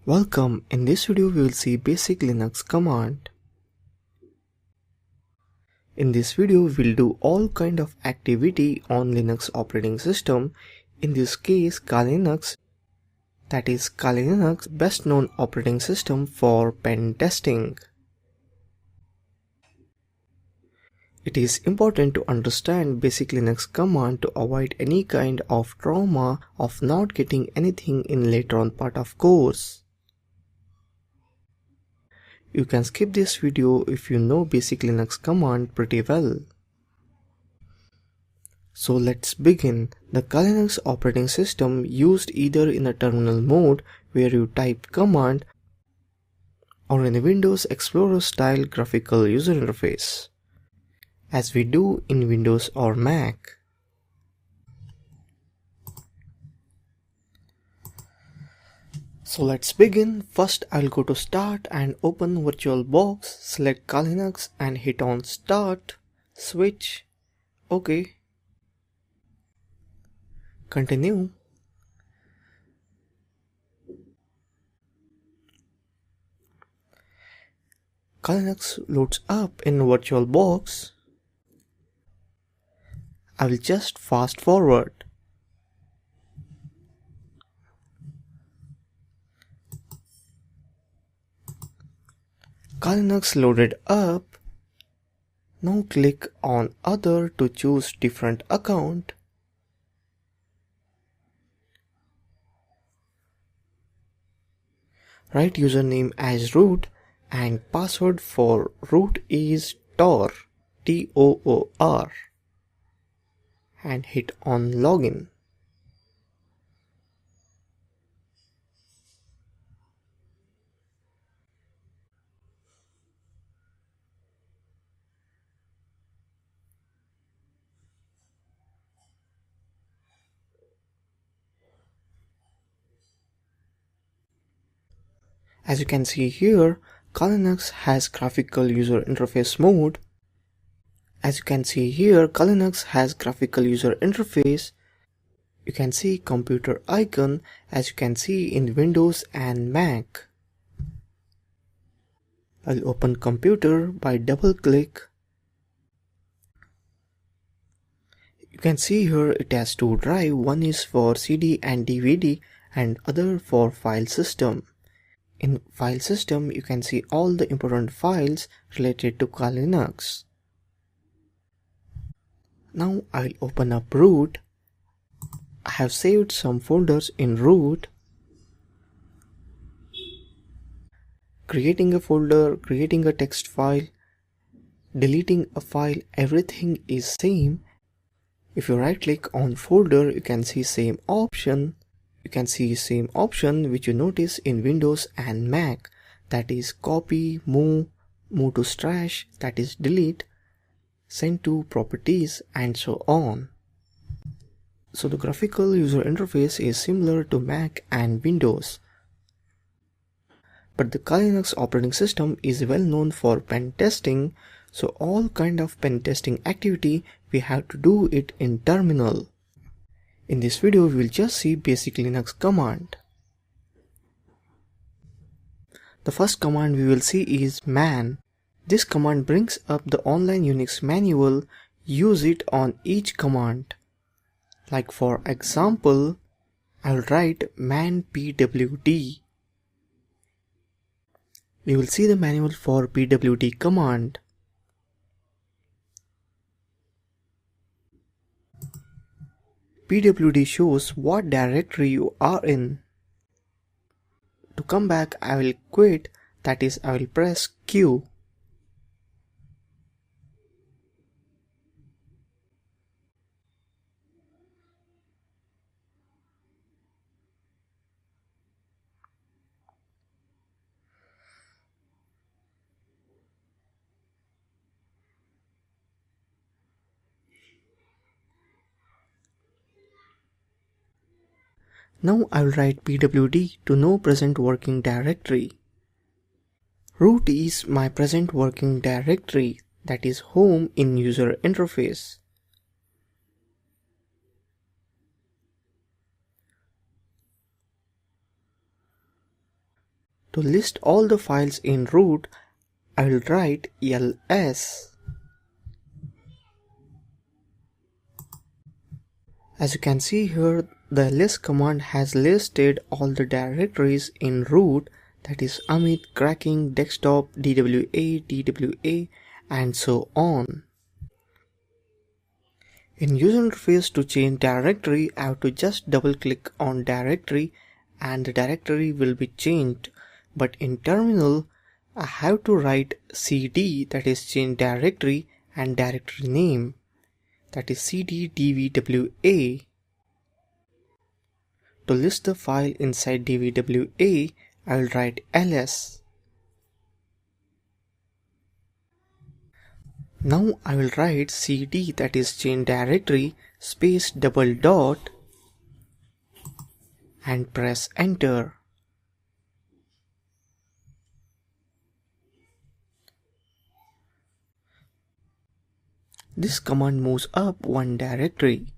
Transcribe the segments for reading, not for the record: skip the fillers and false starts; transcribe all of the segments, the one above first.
Welcome. In this video we will see basic Linux command. In this video we'll do all kind of activity on Linux operating system. In this case Kali Linux, that is Kali Linux, best known operating system for pen testing. It is important to understand basic Linux command to avoid any kind of trauma of not getting anything in later on part of course. You can skip this video if you know basic Linux command pretty well. So let's begin. The Kali Linux operating system used either in a terminal mode where you type command or in a Windows Explorer style graphical user interface, as we do in Windows or Mac. So let's begin. First I'll go to Start and open VirtualBox, select Kali Linux and hit on Start, switch, OK, continue. Kali Linux loads up in VirtualBox. I will just fast forward. Kali Linux loaded up. Now click on Other to choose different account. Write username as root and password for root is Tor, T-O-O-R, and hit on login. As you can see here, Kali Linux has graphical user interface mode. As you can see here, Kali Linux has graphical user interface. You can see computer icon as you can see in Windows and Mac. I'll open computer by double click. You can see here it has two drives, one is for CD and DVD and other for file system. In file system, you can see all the important files related to Kali Linux. Now I'll open up root. I have saved some folders in root. Creating a folder, creating a text file, deleting a file, everything is same. If you right click on folder, you can see same option. You can see same option which you notice in Windows and Mac, that is copy, move to stash, that is delete, send to properties, and so on. So the graphical user interface is similar to Mac and Windows. But the Kali Linux operating system is well known for pen testing, so all kind of pen testing activity we have to do it in terminal. In this video, we will just see basic Linux command. The first command we will see is man. This command brings up the online Unix manual. Use it on each command. Like for example, I will write man pwd. We will see the manual for pwd command. Pwd shows what directory you are in. To come back, I will quit, that is I will press Q. Now I will write pwd to no present working directory. Root is my present working directory, that is home in user interface. To list all the files in root, I will write ls. As you can see here, the ls command has listed all the directories in root, that is Amit, cracking, desktop, DWA, and so on. In user interface, to change directory, I have to just double click on directory and the directory will be changed. But in terminal, I have to write cd, that is change directory, and directory name, that is cd dvwa. To list the file inside dvwa, I will write ls. Now I will write cd, that is change directory, space double dot, and press enter. This command moves up one directory.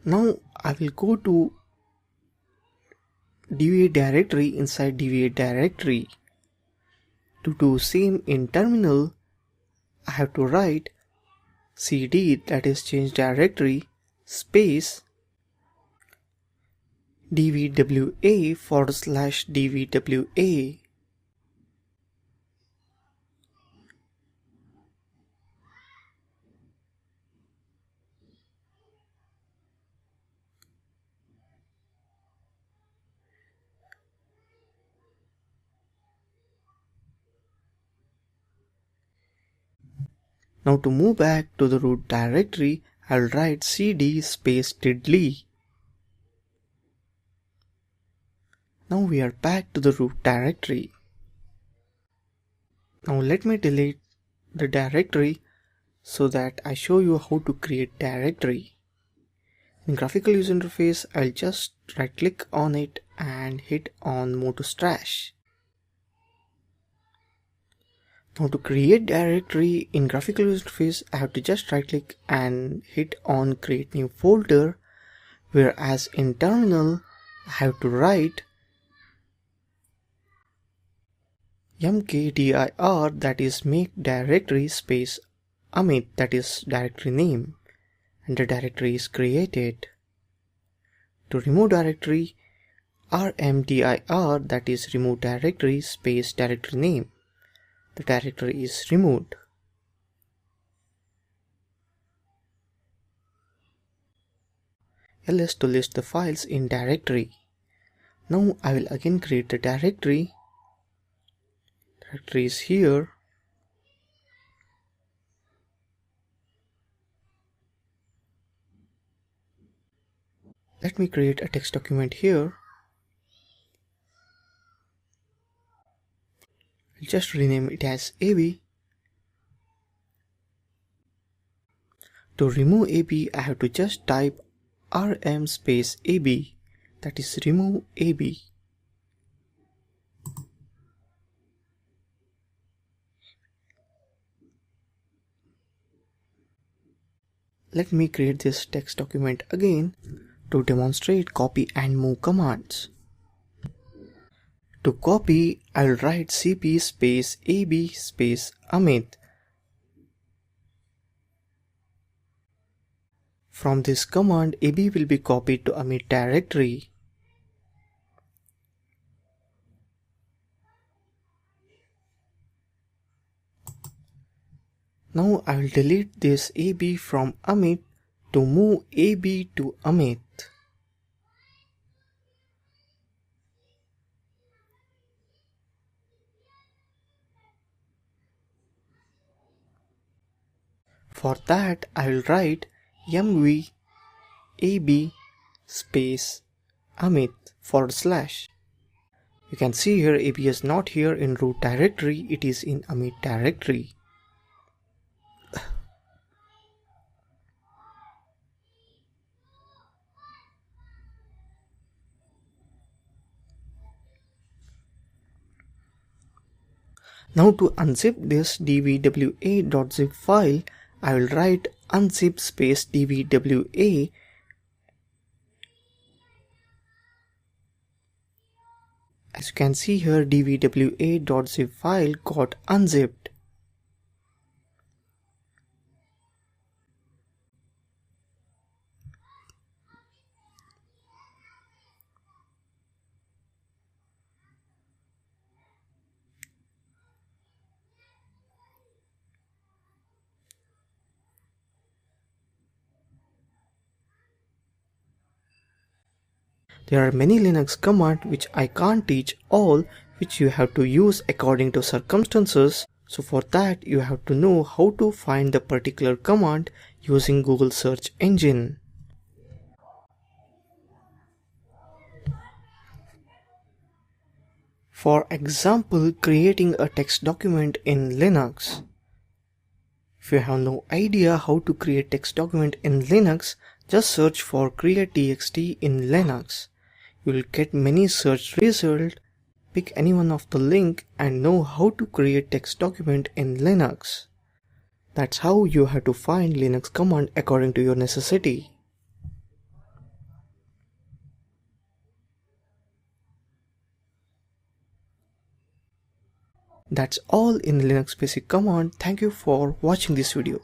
Now I will go to DVA directory inside DVA directory. To do same in terminal, I have to write cd, that is change directory, space dvwa/dvwa. Now to move back to the root directory, I will write cd space diddly. Now we are back to the root directory. Now let me delete the directory so that I show you how to create directory. In graphical user interface, I'll just right click on it and hit on move to trash. Now to create directory in graphical user interface, I have to just right click and hit on create new folder, whereas in terminal I have to write mkdir, that is make directory space Amit, that is directory name, and the directory is created. To remove directory, rmdir, that is remove directory space directory name. The directory is removed. ls to list the files in directory. Now I will again create the directory. Directory is here. Let me create a text document here. I'll just rename it as AB. To remove AB, I have to just type rm space AB, that is remove AB. Let me create this text document again to demonstrate copy and move commands. To copy, I'll write cp space ab space Amit. From this command, ab will be copied to Amit directory. Now I will delete this ab from Amit to move ab to Amit. For that, I will write mv ab space Amit /. You can see here ab is not here in root directory, it is in Amit directory. Now to unzip this dvwa.zip file, I will write unzip space dvwa. As you can see here, dvwa.zip file got unzipped. There are many Linux commands which I can't teach all, which you have to use according to circumstances. So for that you have to know how to find the particular command using Google search engine. For example, creating a text document in Linux. If you have no idea how to create text document in Linux, just search for create txt in Linux. You will get many search results. Pick any one of the link and know how to create text document in Linux. That's how you have to find Linux command according to your necessity. That's all in Linux basic command. Thank you for watching this video.